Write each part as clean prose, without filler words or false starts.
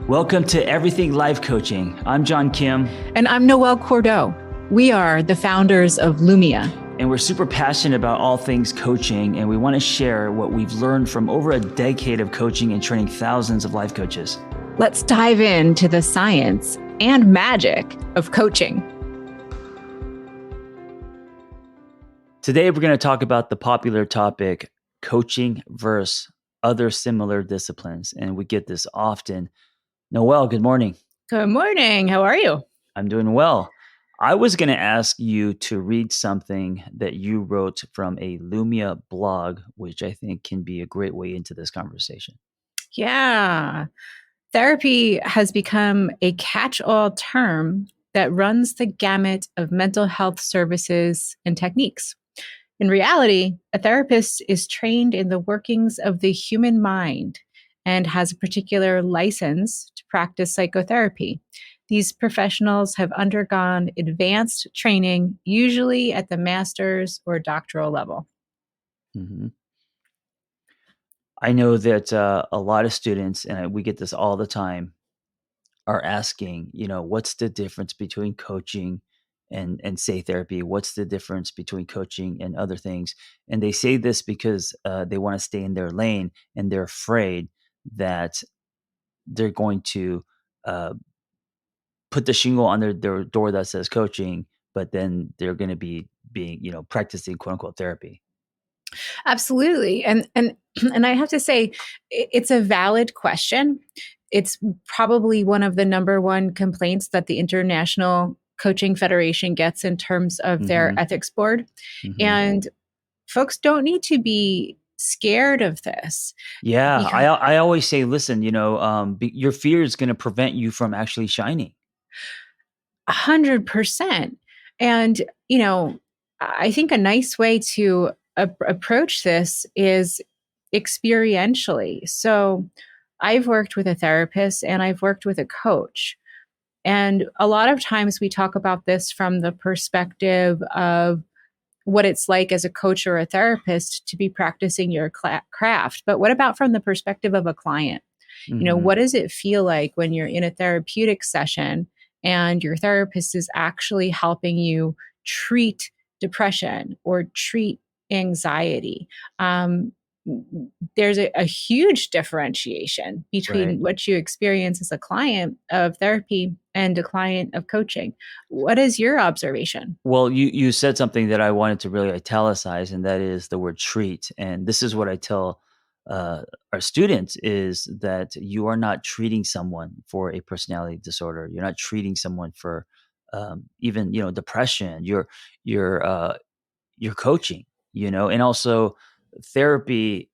Welcome to Everything Life Coaching. I'm John Kim. And I'm Noelle Cordeaux. We are the founders of Lumia. And we're super passionate about all things coaching, and we want to share what we've learned from over a decade of coaching and training thousands of life coaches. Let's dive into the science and magic of coaching. Today, we're going to talk about the popular topic, coaching versus other similar disciplines. And we get this often. Noelle, good morning. Good morning. How are you? I'm doing well. I was going to ask you to read something that you wrote from a Lumia blog, which I think can be a great way into this conversation. Yeah. Therapy has become a catch-all term that runs the gamut of mental health services and techniques. In reality, a therapist is trained in the workings of the human mind and has a particular license to practice psychotherapy. These professionals have undergone advanced training, usually at the master's or doctoral level. Mm-hmm. I know that a lot of students, and we get this all the time, are asking, what's the difference between coaching and say therapy? What's the difference between coaching and other things? And they say this because they want to stay in their lane, and they're afraid that they're going to put the shingle on their door that says coaching, but then they're going to be being, practicing quote unquote therapy. Absolutely. And I have to say, it's a valid question. It's probably one of the number one complaints that the International Coaching Federation gets in terms of their ethics board. Mm-hmm. And folks don't need to be scared of this. Yeah. I always say, listen, your fear is going to prevent you from actually shining. 100%. And, I think a nice way to approach this is experientially. So I've worked with a therapist and I've worked with a coach. And a lot of times we talk about this from the perspective of what it's like as a coach or a therapist to be practicing your craft. But what about from the perspective of a client? Mm-hmm. What does it feel like when you're in a therapeutic session and your therapist is actually helping you treat depression or treat anxiety? There's a huge differentiation between what you experience as a client of therapy and a client of coaching. What is your observation? Well, you said something that I wanted to really italicize, and that is the word treat. And this is what I tell our students, is that you are not treating someone for a personality disorder. You're not treating someone for even depression. You're coaching, and also therapy.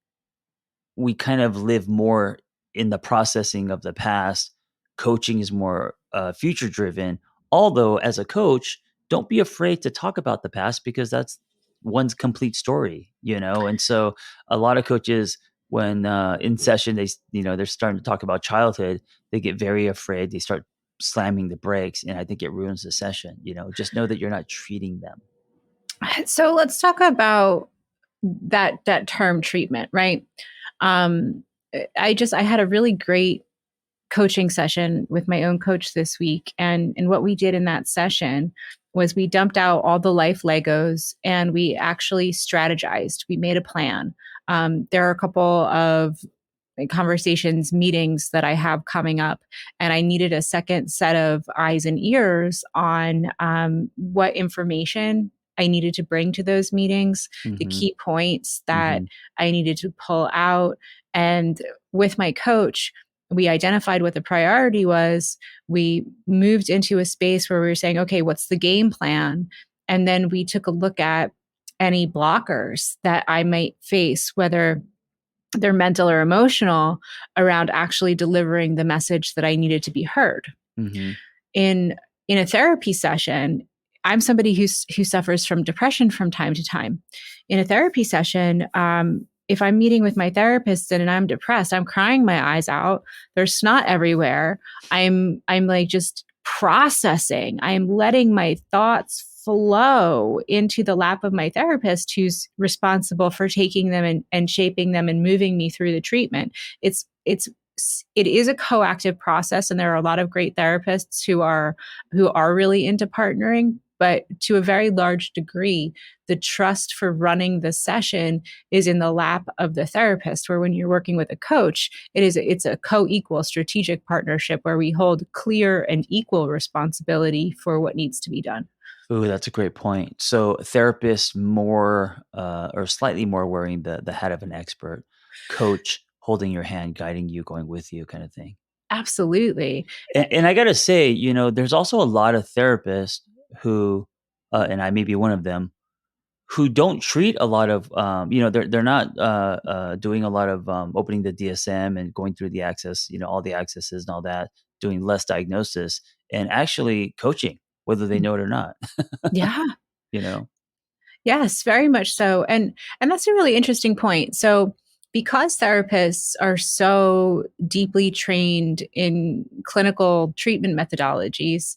We kind of live more in the processing of the past. Coaching is more future driven. Although as a coach, don't be afraid to talk about the past, because that's one's complete story, And so a lot of coaches, when in session, they're starting to talk about childhood, they get very afraid. They start slamming the brakes, and I think it ruins the session. Just know that you're not treating them. So let's talk about that term treatment, right? I had a really great coaching session with my own coach this week. And what we did in that session was we dumped out all the life Legos and we actually strategized. We made a plan. There are a couple of conversations, meetings that I have coming up, and I needed a second set of eyes and ears on what information I needed to bring to those meetings, the key points that I needed to pull out. And with my coach, we identified what the priority was. We moved into a space where we were saying, okay, what's the game plan? And then we took a look at any blockers that I might face, whether they're mental or emotional, around actually delivering the message that I needed to be heard. Mm-hmm. In a therapy session, I'm somebody who suffers from depression from time to time. In a therapy session, if I'm meeting with my therapist and I'm depressed, I'm crying my eyes out. There's snot everywhere. I'm like just processing. I'm letting my thoughts flow into the lap of my therapist, who's responsible for taking them and shaping them and moving me through the treatment. It's it is a coactive process, and there are a lot of great therapists who are really into partnering, but to a very large degree, the trust for running the session is in the lap of the therapist, where when you're working with a coach, it's a co-equal strategic partnership where we hold clear and equal responsibility for what needs to be done. Ooh, that's a great point. So therapists more or slightly more wearing the hat of an expert, coach holding your hand, guiding you, going with you kind of thing. Absolutely. And I gotta say, there's also a lot of therapists who, and I may be one of them, who don't treat a lot of, they're not doing a lot of opening the DSM and going through the access, all the accesses and all that, doing less diagnosis and actually coaching, whether they know it or not. Yeah. you know? Yes, very much so. And that's a really interesting point. So because therapists are so deeply trained in clinical treatment methodologies,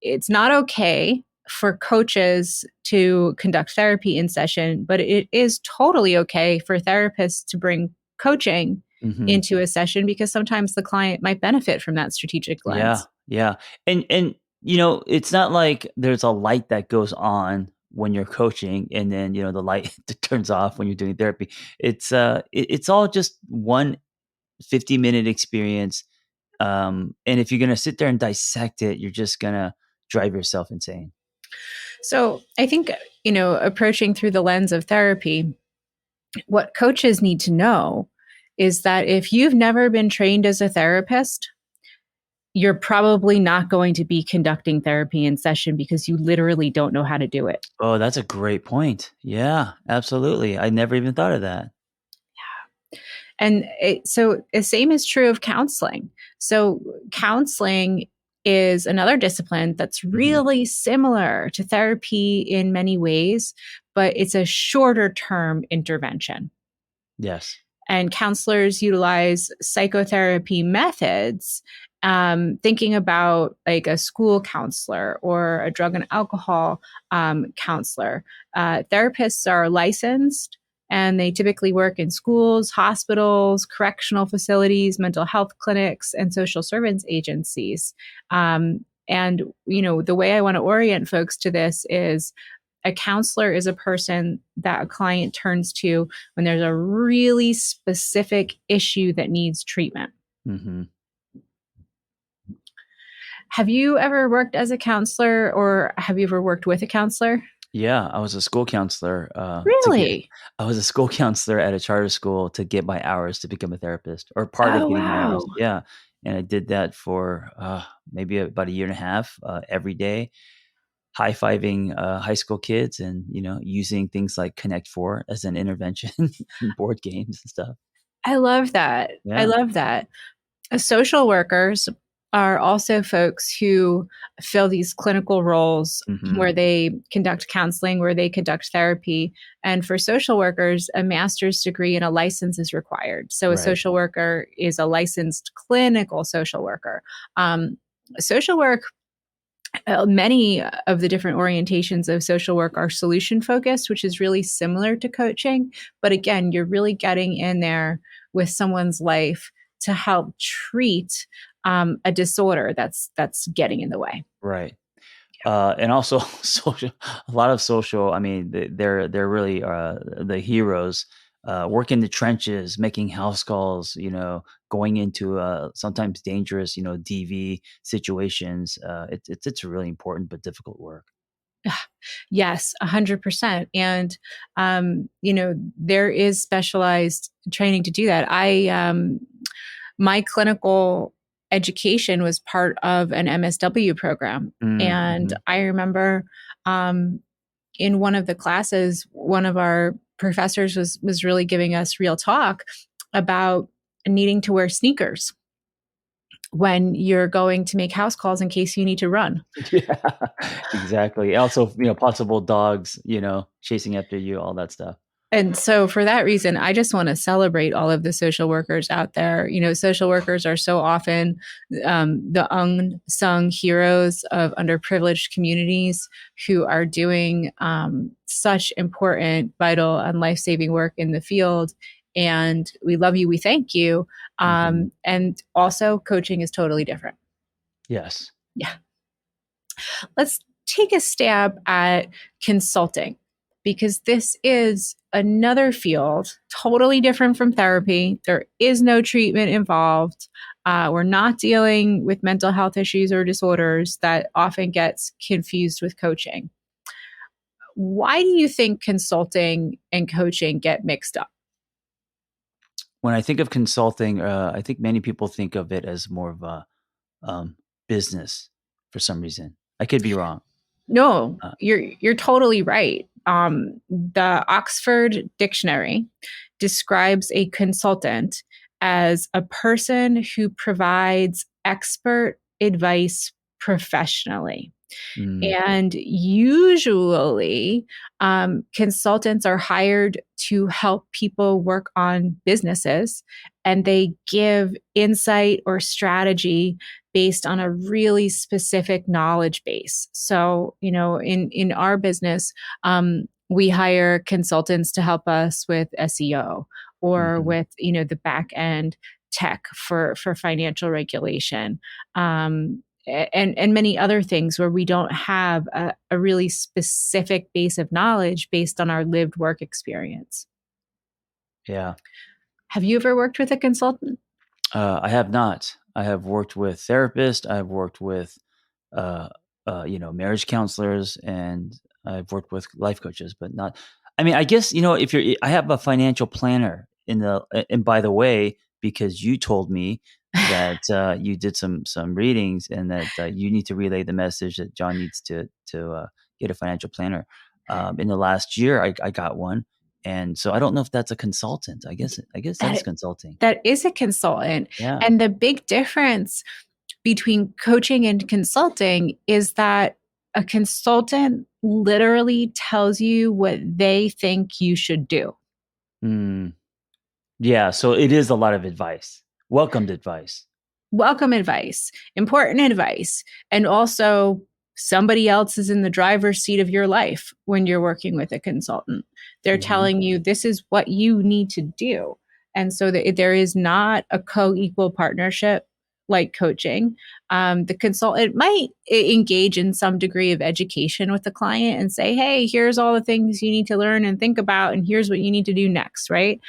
it's not okay for coaches to conduct therapy in session, but it is totally okay for therapists to bring coaching hmm into a session because sometimes the client might benefit from that strategic Yeah, lens. yeah. And it's not like there's a light that goes on when you're coaching and then, the light turns off when you're doing therapy. It's all just one 50-minute experience. And if you're going to sit there and dissect it, you're just going to drive yourself insane. So I think, approaching through the lens of therapy, what coaches need to know is that if you've never been trained as a therapist, you're probably not going to be conducting therapy in session because you literally don't know how to do it. Oh, that's a great point. Yeah, absolutely. I never even thought of that. And so the same is true of counseling. So counseling is another discipline that's hmm really similar to therapy in many ways, but it's a shorter term intervention. Yes. And counselors utilize psychotherapy methods, thinking about like a school counselor or a drug and alcohol counselor. Therapists are licensed and they typically work in schools, hospitals, correctional facilities, mental health clinics, and social service agencies. And, the way I want to orient folks to this is a counselor is a person that a client turns to when there's a really specific issue that needs treatment. hmm Have you ever worked as a counselor or have you ever worked with a counselor? Yeah, I was a school counselor, to get Really? I was a school counselor at a charter school to get my hours to become a therapist, or part of Oh, getting my wow. hours, yeah, and I did that for, maybe about a year and a half, every day, high-fiving, high school kids and, using things like Connect Four as an intervention in board games and stuff. I love that. I Yeah. love that. Social workers are also folks who fill these clinical roles Mhm. where they conduct counseling, where they conduct therapy. And for social workers, a master's degree and a license is required. So a Right. social worker is a licensed clinical social worker. Social work, many of the different orientations of social work are solution focused, which is really similar to coaching. But again, you're really getting in there with someone's life to help treat a disorder that's getting in the way. Right. And also social a lot of social, I mean, they're really, the heroes, work in the trenches, making house calls, going into, sometimes dangerous, DV situations. It's really important but difficult work. Yes, 100%. And, there is specialized training to do that. My clinical education was part of an MSW program. Mm, And mhm. I remember um, in one of the classes, one of our professors was really giving us real talk about needing to wear sneakers when you're going to make house calls in case you need to run. Yeah, exactly. Also, possible dogs, chasing after you, all that stuff. And so, for that reason, I just want to celebrate all of the social workers out there. Social workers are so often the unsung heroes of underprivileged communities who are doing such important, vital, and life saving work in the field. and we love you, we thank you. Hmm. And also, coaching is totally different. Yes. Yeah. Let's take a stab at consulting, because this is another field totally different from therapy. There is no treatment involved. We're not dealing with mental health issues or disorders that often gets confused with coaching. Why do you think consulting and coaching get mixed up? When I think of consulting, I think many people think of it as more of a um, business for some reason. I could be wrong. No, Uh, you're totally right. The Oxford Dictionary describes a consultant as a person who provides expert advice professionally. mm, And usually, consultants are hired to help people work on businesses, and they give insight or strategy based on a really specific knowledge base. So, in our business, we hire consultants to help us with SEO or mhm. with the back end tech for financial regulation. And many other things where we don't have a really specific base of knowledge based on our lived work experience. Yeah. Have you ever worked with a consultant? I have not. I have worked with therapists. I've worked with, uh, marriage counselors, and I've worked with life coaches, but not. I mean, I guess if I have a financial planner and by the way, because you told me that you did some readings and that you need to relay the message that John needs to get a financial planner. In the last year, I got one, and so I don't know if that's a consultant. I guess that is that consulting. that is a consultant. Yeah. And the big difference between coaching and consulting is that a consultant literally tells you what they think you should do. Mm, yeah, so it is a lot of advice. Welcomed advice. Welcome advice, important advice, and also somebody else is in the driver's seat of your life when you're working with a consultant. They're Mhm. telling you this is what you need to do. And so there is not a co-equal partnership like coaching. The consultant might engage in some degree of education with the client and say, hey, here's all the things you need to learn and think about, and here's what you need to do next, right?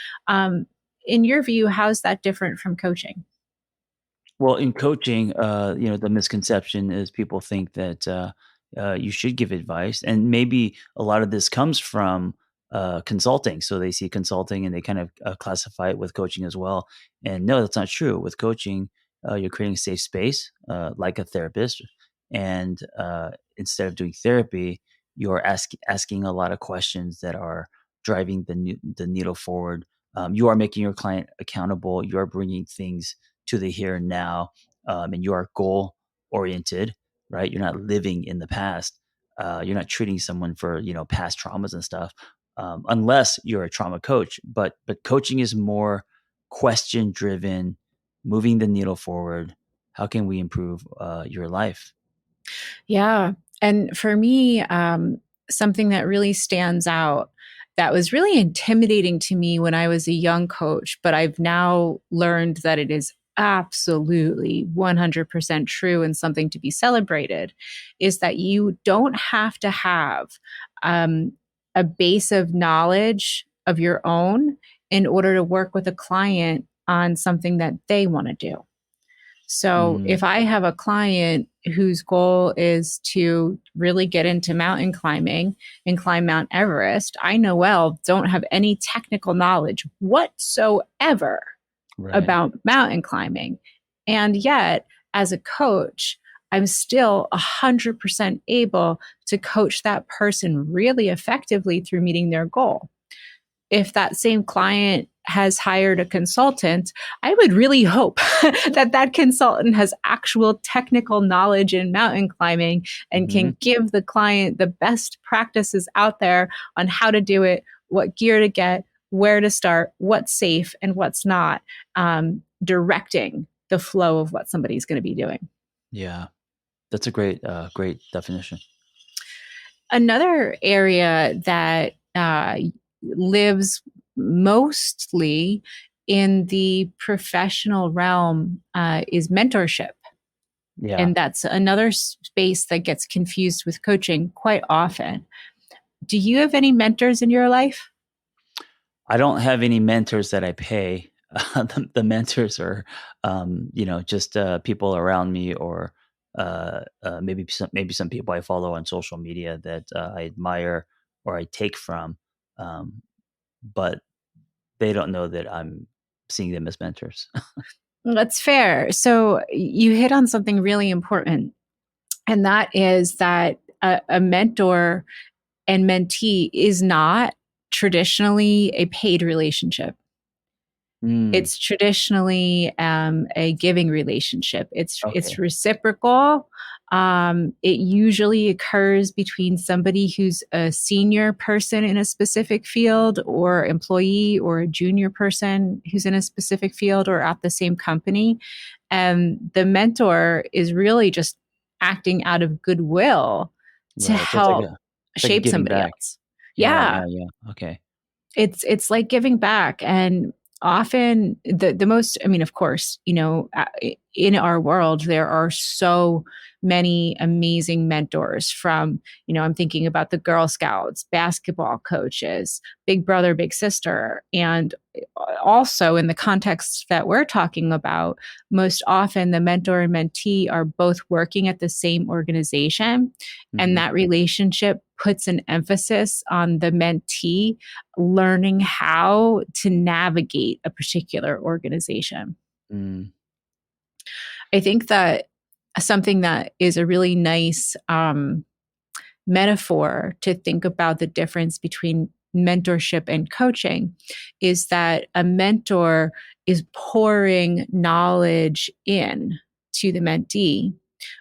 In your view, how's that different from coaching? Well, in coaching, the misconception is people think that you should give advice, and maybe a lot of this comes from consulting. So they see consulting and they kind of classify it with coaching as well. And no, that's not true. With coaching, you're creating a safe space, like a therapist, and instead of doing therapy, you're asking a lot of questions that are driving the needle forward. You are making your client accountable. You are bringing things to the here and now, and you are goal oriented, right? You're not living in the past. You're not treating someone for past traumas and stuff, unless you're a trauma coach. But coaching is more question driven, moving the needle forward. How can we improve your life? Yeah. And for me, something that really stands out that was really intimidating to me when I was a young coach, but I've now learned that it is absolutely 100% true and something to be celebrated is that you don't have to have um, a base of knowledge of your own in order to work with a client on something that they want to do. So Mm, if I have a client whose goal is to really get into mountain climbing and climb Mount Everest, I, Noelle, don't have any technical knowledge whatsoever right. about mountain climbing. And yet, as a coach, I'm still 100% able to coach that person really effectively through meeting their goal. If that same client has hired a consultant, I would really hope that that consultant has actual technical knowledge in mountain climbing and Hmm. can give the client the best practices out there on how to do it, what gear to get, where to start, what's safe and what's not, directing the flow of what somebody's going to be doing. Yeah, that's a great definition. Another area that lives mostly in the professional realm is mentorship. Yeah. And that's another space that gets confused with coaching quite often. Do you have any mentors in your life? I don't have any mentors that I pay. The mentors are, just people around me, or maybe some people I follow on social media that I admire or I take from, um, but they don't know that I'm seeing them as mentors. That's fair. So you hit on something really important, and that is that a mentor and mentee is not traditionally a paid relationship. Mm, It's traditionally a giving relationship. It's okay. reciprocal. It usually occurs between somebody who's a senior person in a specific field, or employee, or a junior person who's in a specific field or at the same company. And the mentor is really just acting out of goodwill to Right. So help it's like a shape giving somebody back. else. Yeah, Yeah, yeah, yeah. Okay. it's like giving back. And often the most, I mean, of course, in our world there are so many amazing mentors, from, I'm thinking about the Girl Scouts, basketball coaches, big brother, big sister. And also, in the context that we're talking about, most often the mentor and mentee are both working at the same organization, and Mhm. that relationship puts an emphasis on the mentee learning how to navigate a particular organization. Mm, I think that something that is a really nice metaphor to think about the difference between mentorship and coaching is that a mentor is pouring knowledge in to the mentee,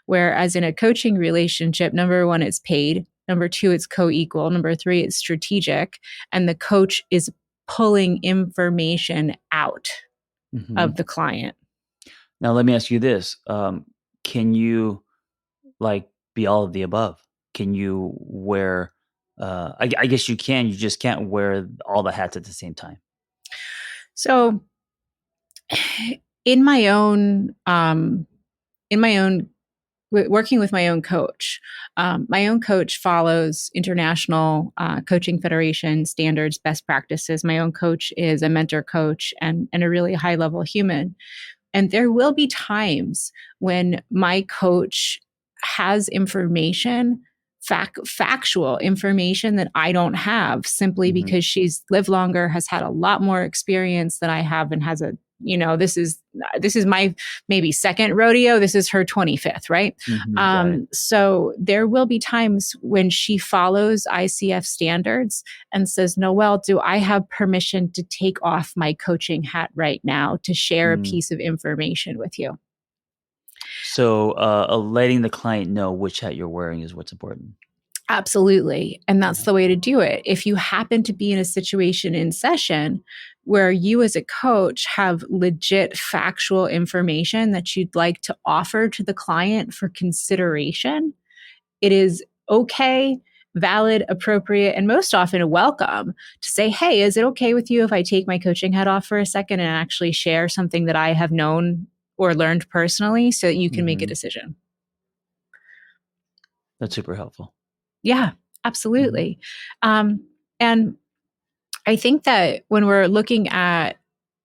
whereas in a coaching relationship, number one, it's paid. Number two, it's co equal. Number three, it's strategic. And the coach is pulling information out of mhm. the client. Now let me ask you this, can you, like, be all of the above? Can you wear, I guess you can, you just can't wear all the hats at the same time. So, in my own, in my own working with my own coach follows international coaching federation standards, best practices. My own coach is a mentor coach and a really high level human. And there will be times when my coach has information, factual information that I don't have, simply Mhm, because she's lived longer, has had a lot more experience than I have, and has a, this is my maybe second rodeo. This is her 25th, right? mhm, got it. So there will be times when she follows ICF standards and says, Noelle, do I have permission to take off my coaching hat right now to share a Mm. piece of information with you? So, letting the client know which hat you're wearing is what's important. Absolutely. And that's Yeah. the way to do it. If you happen to be in a situation in session where you, as a coach, have legit factual information that you'd like to offer to the client for consideration, it is okay, valid, appropriate, and most often a welcome to say, hey, is it okay with you if I take my coaching hat off for a second and actually share something that I have known or learned personally so that you can make a Mhm. decision? That's super helpful. Yeah, Mhm. absolutely. And I think that when we're looking at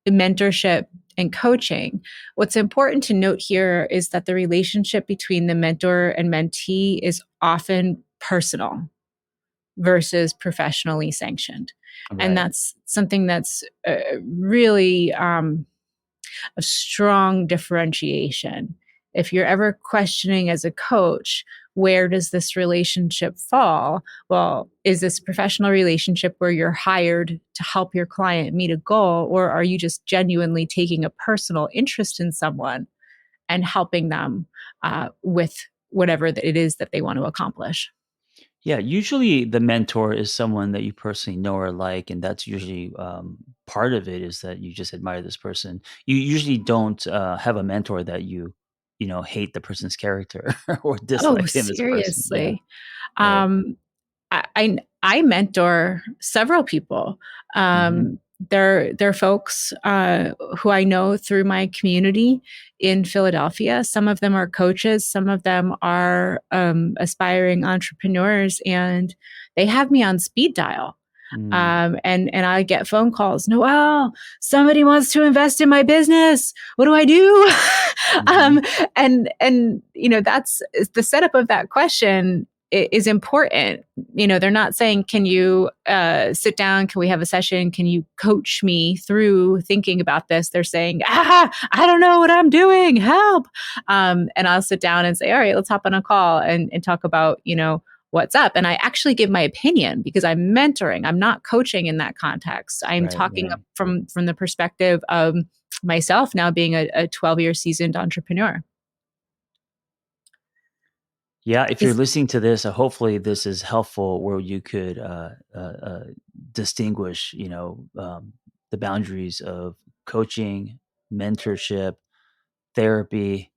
mentorship and coaching, what's important to note here is that the relationship between the mentor and mentee is often personal versus professionally sanctioned. And Right. that's something that's really a strong differentiation. If you're ever questioning as a coach, where does this relationship fall? Well, is this a professional relationship where you're hired to help your client meet a goal, or are you just genuinely taking a personal interest in someone and helping them with whatever it is that they want to accomplish? Yeah, usually the mentor is someone that you personally know or like, and that's usually, part of it is that you just admire this person. You usually don't, have a mentor that hate the person's character or Oh, dislike him as a person. Yeah, seriously. right. Um, I mentor several people. Mhm. they're folks who I know through my community in Philadelphia. Some of them are coaches, some of them are aspiring entrepreneurs, and they have me on speed dial. Mm. And I get phone calls. Noelle, somebody wants to invest in my business. What do I do? Mhm. And that's the setup of that question is important. They're not saying, can you sit down? Can we have a session? Can you coach me through thinking about this? They're saying, I don't know what I'm doing. Help. And I'll sit down and say, all right, let's hop on a call and talk about, what's up. And I actually give my opinion because I'm mentoring. I'm not coaching in that context. I'm Right, talking right. from the perspective of myself now being a 12-year seasoned entrepreneur. Yeah, if you're Is listening to this, hopefully this is helpful where you could distinguish, the boundaries of coaching, mentorship, therapy,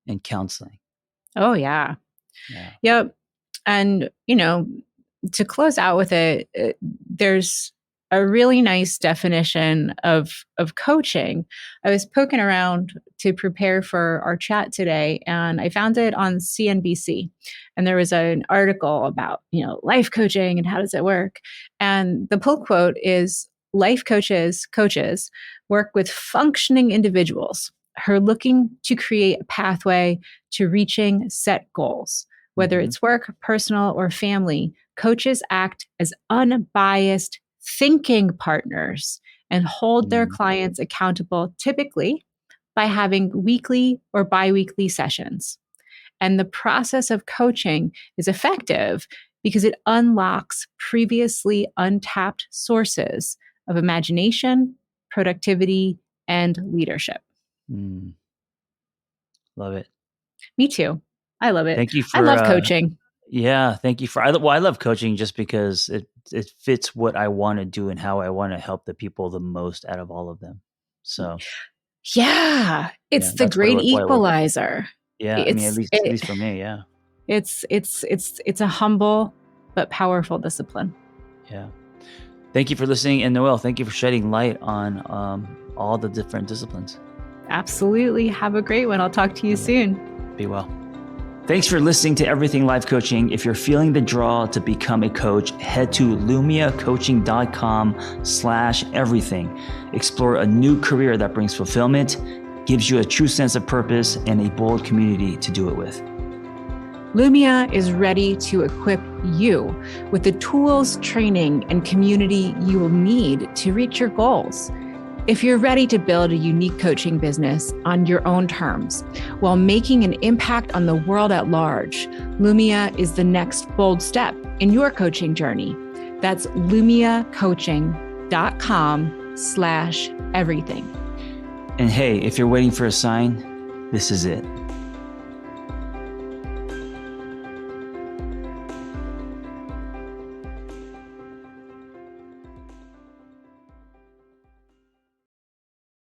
and counseling. Oh yeah. Yeah. Yep. And to close out with there's a really nice definition of coaching. I was poking around to prepare for our chat today, and I found it on CNBC. And there was an article about life coaching and how does it work. And the pull quote is, "Life coaches work with functioning individuals who are looking to create a pathway to reaching set goals. Whether Mhm. it's work, personal, or family, coaches act as unbiased thinking partners and hold their Mm. clients accountable, typically by having weekly or biweekly sessions. And the process of coaching is effective because it unlocks previously untapped sources of imagination, productivity, and leadership." Mm. Love it. Me too. I love it. Thank you I for love coaching. yeah, thank you for I love coaching just because it fits what I want to do and how I want to help the people the most out of all of them. So, Yeah, yeah, it's the that's great what I work for. equalizer. Yeah, I mean, It's at it, least for me, yeah. it's a humble but powerful discipline. Yeah. Thank you for listening, and Noelle, thank you for shedding light on all the different disciplines. Absolutely. Have a great one. I'll talk to you Yeah. soon. Be well. Thanks for listening to Everything Life Coaching. If you're feeling the draw to become a coach, head to lumiacoaching.com/everything. Explore a new career that brings fulfillment, gives you a true sense of purpose, and a bold community to do it with. Lumia is ready to equip you with the tools, training, and community you will need to reach your goals. If you're ready to build a unique coaching business on your own terms while making an impact on the world at large, Lumia is the next bold step in your coaching journey. That's lumiacoaching.com/everything. And hey, if you're waiting for a sign, this is it.